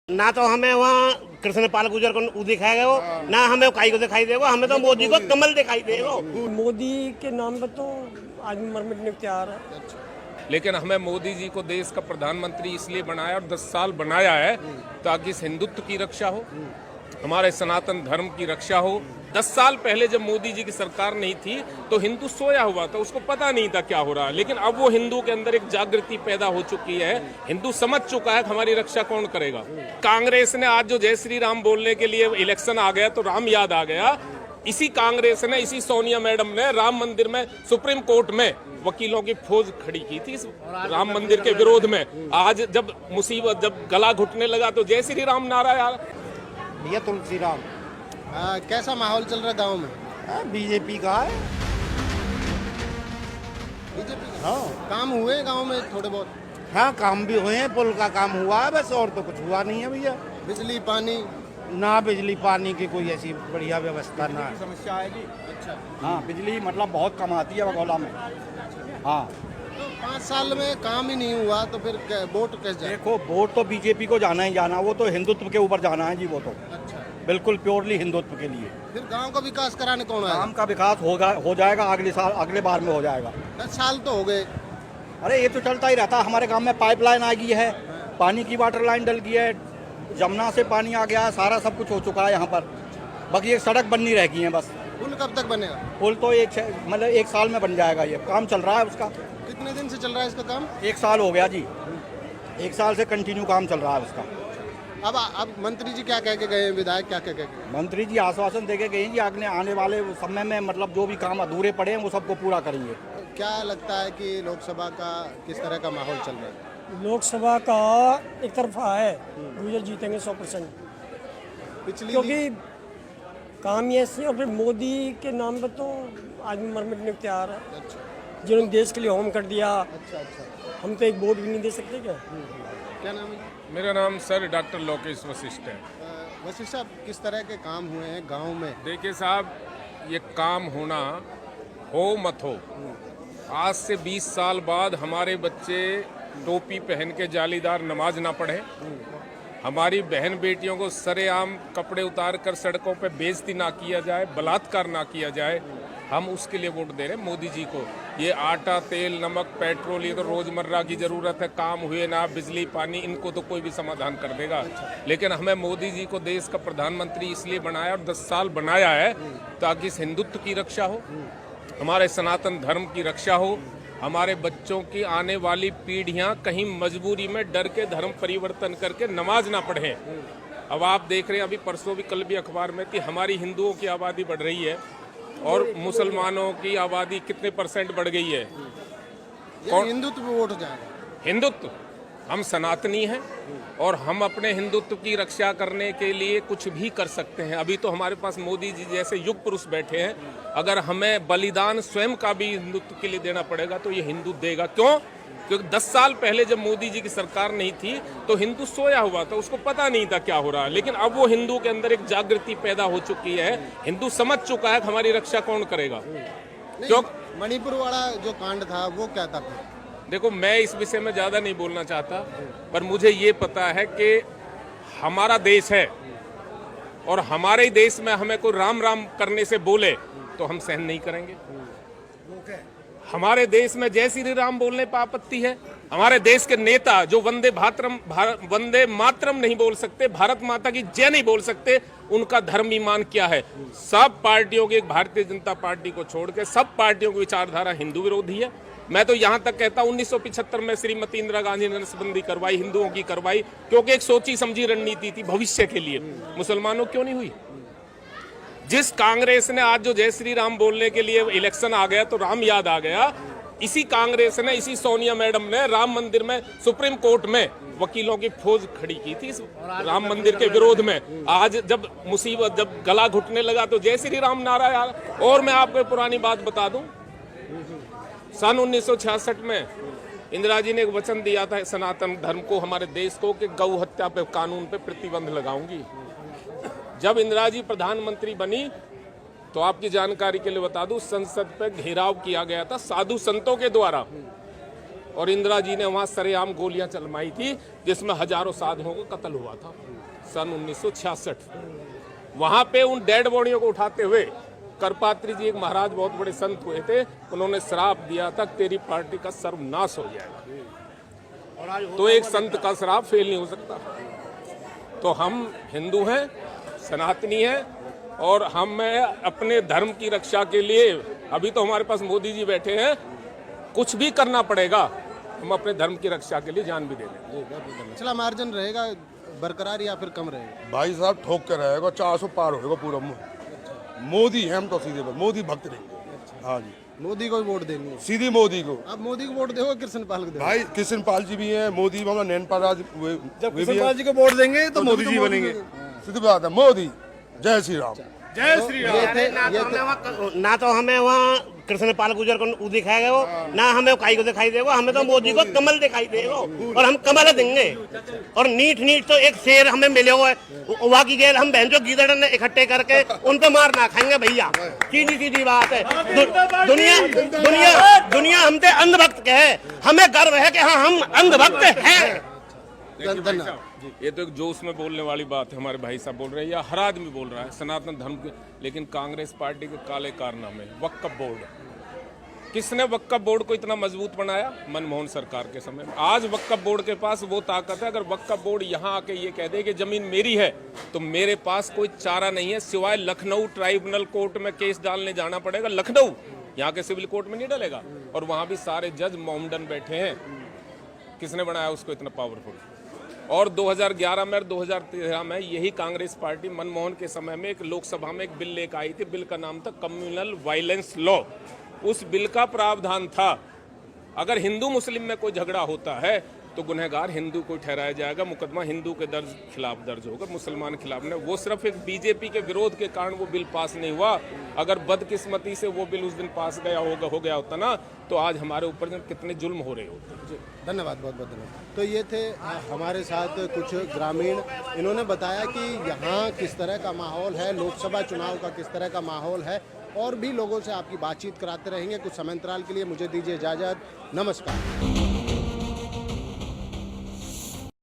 ना तो हमें वहाँ कृष्ण पाल गुर्जर को दिखाएगा वो, ना हमें काई को दिखाई देगा, हमें तो मोदी को कमल दिखाई देगा। मोदी के नाम पर तो आदमी मर मिटने को तैयार है। लेकिन हमें मोदी जी को देश का प्रधानमंत्री इसलिए बनाया और 10 साल बनाया है ताकि इस हिंदुत्व की रक्षा हो, हमारे सनातन धर्म की रक्षा हो। 10 साल पहले जब मोदी जी की सरकार नहीं थी तो हिंदू सोया हुआ था, उसको पता नहीं था क्या हो रहा है। लेकिन अब वो हिंदू के अंदर एक जागृति पैदा हो चुकी है, हिंदू समझ चुका है कि हमारी रक्षा कौन करेगा। कांग्रेस ने आज जो जय श्री राम बोलने के लिए इलेक्शन आ गया तो राम याद आ गया। इसी कांग्रेस ने, इसी सोनिया मैडम ने राम मंदिर में सुप्रीम कोर्ट में वकीलों की फौज खड़ी की थी इस राम मंदिर के विरोध में। आज जब मुसीबत, जब गला घुटने लगा तो जय श्री राम नारा यार। भैया तुलसी राम। कैसा माहौल चल रहा है गांव में? बीजेपी का है। बीजेपी काम हुए गांव में थोड़े बहुत? हाँ, काम भी हुए हैं, पुल का काम हुआ है बस, और तो कुछ हुआ नहीं है भैया। बिजली पानी? ना बिजली पानी की कोई ऐसी बढ़िया व्यवस्था ना है। समस्या है जी। अच्छा, हाँ, बिजली मतलब बहुत कम आती है बगौला में। हाँ, तो 5 साल में काम ही नहीं हुआ तो फिर वोट कैसे जाए? देखो वोट तो बीजेपी को जाना ही जाना, वो तो हिंदुत्व के ऊपर जाना है जी, वो तो अच्छा, बिल्कुल प्योरली हिंदुत्व के लिए। फिर गांव का विकास कराने कौन आएगा? काम का विकास हो जाएगा अगले साल, अगले बार में हो जाएगा। 10 साल तो हो गए। अरे ये तो चलता ही रहता। हमारे गांव में पाइपलाइन आ गई है, पानी की वाटर लाइन डल गई है, जमुना से पानी आ गया है, सारा सब कुछ हो चुका है यहाँ पर। बाकी एक सड़क बननी रह गई है बस। पुल कब तक बनेगा? पुल तो मतलब 1 साल में बन जाएगा, ये काम चल रहा है उसका। कितने दिन से चल रहा है इसका काम? 1 साल हो गया जी, 1 साल से कंटिन्यू काम चल रहा है उसका। अब मंत्री जी क्या कह के गए हैं, विधायक क्या कह के गए? मंत्री जी आश्वासन देके गए जी आने वाले समय में मतलब जो भी काम अधूरे पड़े हैं वो सबको पूरा करेंगे। क्या लगता है कि लोकसभा का किस तरह का माहौल चल रहा है? लोकसभा का एक तरफा है, गुर्जर जीतेंगे 100%। पिछली क्योंकि काम ही ऐसे, और फिर मोदी के नाम पर तो आदमी मर मिटने को तैयार है। अच्छा जिन्होंने देश के लिए होम कर दिया, अच्छा अच्छा। हम तो एक वोट भी नहीं दे सकते क्या? क्या नाम है? मेरा नाम सर डॉक्टर लोकेश वशिष्ठ है। वशिष्ठ साहब, किस तरह के काम हुए हैं गांव में? देखिए साहब, ये काम होना हो मत हो, आज से 20 साल बाद हमारे बच्चे टोपी पहन के जालीदार नमाज ना पढ़े, हमारी बहन बेटियों को सरेआम कपड़े उतार कर सड़कों पे बेइज्जती ना किया जाए, बलात्कार ना किया जाए, हम उसके लिए वोट दे रहे हैं मोदी जी को। ये आटा, तेल, नमक, पेट्रोल, ये तो रोजमर्रा की जरूरत है। काम हुए ना, बिजली पानी, इनको तो कोई भी समाधान कर देगा। लेकिन हमें मोदी जी को देश का प्रधानमंत्री इसलिए बनाया और 10 साल बनाया है ताकि इस हिंदुत्व की रक्षा हो, हमारे सनातन धर्म की रक्षा हो, हमारे बच्चों की आने वाली पीढ़ियां कहीं मजबूरी में डर के धर्म परिवर्तन करके नमाज ना पढ़ें। अब आप देख रहे हैं, अभी परसों भी, कल भी अखबार में थी, हमारी हिंदुओं की आबादी बढ़ रही है और मुसलमानों की आबादी कितने % बढ़ गई है। कौन हिंदुत्व पे वोट जाएगा? हिंदुत्व, हम सनातनी हैं और हम अपने हिंदुत्व की रक्षा करने के लिए कुछ भी कर सकते हैं। अभी तो हमारे पास मोदी जी जैसे युग पुरुष बैठे हैं, अगर हमें बलिदान स्वयं का भी हिंदुत्व के लिए देना पड़ेगा तो ये हिंदू देगा। क्यों? क्योंकि 10 साल पहले जब मोदी जी की सरकार नहीं थी तो हिंदू सोया हुआ था, उसको पता नहीं था क्या हो रहा है। लेकिन अब वो हिंदू के अंदर एक जागृति पैदा हो चुकी है, हिंदू समझ चुका है कि हमारी रक्षा कौन करेगा। क्यों? मणिपुर वाला जो कांड था वो क्या था? देखो, मैं इस विषय में ज़्यादा नहीं बोलना चाहता, पर मुझे ये पता है कि हमारा देश है और हमारे ही देश में हमें कोई राम राम करने से बोले तो हम सहन नहीं करेंगे। हमारे देश में जय श्री राम बोलने पर आपत्ति है। हमारे देश के नेता जो वंदे मातरम नहीं बोल सकते, भारत माता की जय नहीं बोल सकते, उनका धर्म ईमान क्या है? सब पार्टियों की, भारतीय जनता पार्टी को छोड़ के सब पार्टियों की विचारधारा हिंदू विरोधी है। मैं तो यहाँ तक कहता हूँ 1975 में श्रीमती इंदिरा गांधी ने नसबंदी करवाई, हिंदुओं की करवाई, क्योंकि एक सोची समझी रणनीति थी भविष्य के लिए। मुसलमानों क्यों नहीं हुई? जिस कांग्रेस ने आज जो जय श्री राम बोलने के लिए इलेक्शन आ गया तो राम याद आ गया, इसी कांग्रेस ने, इसी सोनिया मैडम ने राम मंदिर में सुप्रीम कोर्ट में वकीलों की फौज खड़ी की थी इस राम मंदिर के विरोध में। आज जब मुसीबत, जब गला घुटने लगा तो जय श्री राम नारा यार। और मैं आपको पुरानी बात बता दूं, सन 1966 में इंदिरा जी ने एक वचन दिया था सनातन धर्म को, हमारे देश को, कि गौ हत्या पे कानून पे प्रतिबंध लगाऊंगी। जब इंदिरा जी प्रधानमंत्री बनी तो आपकी जानकारी के लिए बता दूं, संसद पे घेराव किया गया था साधु संतों के द्वारा और इंदिरा जी ने वहां सरेआम गोलियां चलवाई थी जिसमें हजारों साधुओं को कत्ल हुआ था। सन 1966। वहां पे उन डेड बॉडियों को उठाते हुए करपात्री जी, एक महाराज बहुत बड़े संत हुए थे, उन्होंने श्राप दिया था तेरी पार्टी का सर्वनाश हो जाएगा। तो एक संत का श्राप फेल नहीं हो सकता। तो हम हिंदू हैं, सनातनी हैं, और हमें अपने धर्म की रक्षा के लिए, अभी तो हमारे पास मोदी जी बैठे हैं, कुछ भी करना पड़ेगा, हम अपने धर्म की रक्षा के लिए जान भी दे देंगे। पिछला मार्जिन रहेगा बरकरार या फिर कम रहेगा? भाई साहब ठोक के रहेगा, 400 पार होगा पूरा। मोदी है, हम तो सीधे पर मोदी भक्त रहेंगे। हाँ जी, मोदी को वोट देनी है? सीधी मोदी को। आप मोदी को वोट दोगे कृष्णपाल को? भाई कृष्णपाल जी भी हैं, मोदी भी, नैनपाल राज जब कृष्णपाल जी को वोट देंगे तो मोदी जी बनेंगे। सीधी बात है, मोदी। जय श्री राम। जय श्री राम। ना तो हमें वहाँ कृष्णपाल गुर्जर को दिखाया गया हो, ना हमें काई को दिखाई देगा, हमें तो मोदी को कमल दिखाई देगा, और हम कमल देंगे। और नीट तो एक शेर हमें मिले हुए, वहाँ की गेर हम बहन जो गीदड़ ने इकट्ठे करके उन पे मार ना खाएंगे भैया। सीधी बात है। दुनिया हमसे अंधभक्त के है, हमें गर्व है कि हाँ हम अंधभक्त हैं। ये तो एक जोश में बोलने वाली बात है, हमारे भाई साहब बोल रहे हैं या हर आदमी बोल रहा है सनातन धर्म के, लेकिन कांग्रेस पार्टी के काले कारनामे। वक्फ बोर्ड, किसने वक्फ बोर्ड को इतना मजबूत बनाया? मनमोहन सरकार के समय में। आज वक्फ बोर्ड के पास वो ताकत है, अगर वक्फ बोर्ड यहाँ आके ये कह दे कि जमीन मेरी है, तो मेरे पास कोई चारा नहीं है सिवाय लखनऊ ट्राइब्यूनल कोर्ट में केस डालने जाना पड़ेगा। लखनऊ, यहाँ के सिविल कोर्ट में नहीं डलेगा, और वहाँ भी सारे जज मोमडन बैठे हैं। किसने बनाया उसको इतना पावरफुल? और 2011 में और 2013 में यही कांग्रेस पार्टी मनमोहन के समय में एक लोकसभा में एक बिल लेकर आई थी। बिल का नाम था कम्युनल वायलेंस लॉ। उस बिल का प्रावधान था, अगर हिंदू मुस्लिम में कोई झगड़ा होता है तो गुनहगार हिंदू को ठहराया जाएगा, मुकदमा हिंदू के खिलाफ दर्ज होगा, मुसलमान के खिलाफ नहीं। वो सिर्फ एक बीजेपी के विरोध के कारण वो बिल पास नहीं हुआ। अगर बदकिस्मती से वो बिल उस दिन पास हो गया होता ना, तो आज हमारे ऊपर कितने जुल्म हो रहे होते। धन्यवाद, बहुत बहुत धन्यवाद। तो ये थे हमारे साथ कुछ ग्रामीण, इन्होंने बताया कि यहाँ किस तरह का माहौल है, लोकसभा चुनाव का किस तरह का माहौल है, और भी लोगों से आपकी बातचीत कराते रहेंगे। कुछ समय अंतराल के लिए मुझे दीजिए इजाज़त। नमस्कार।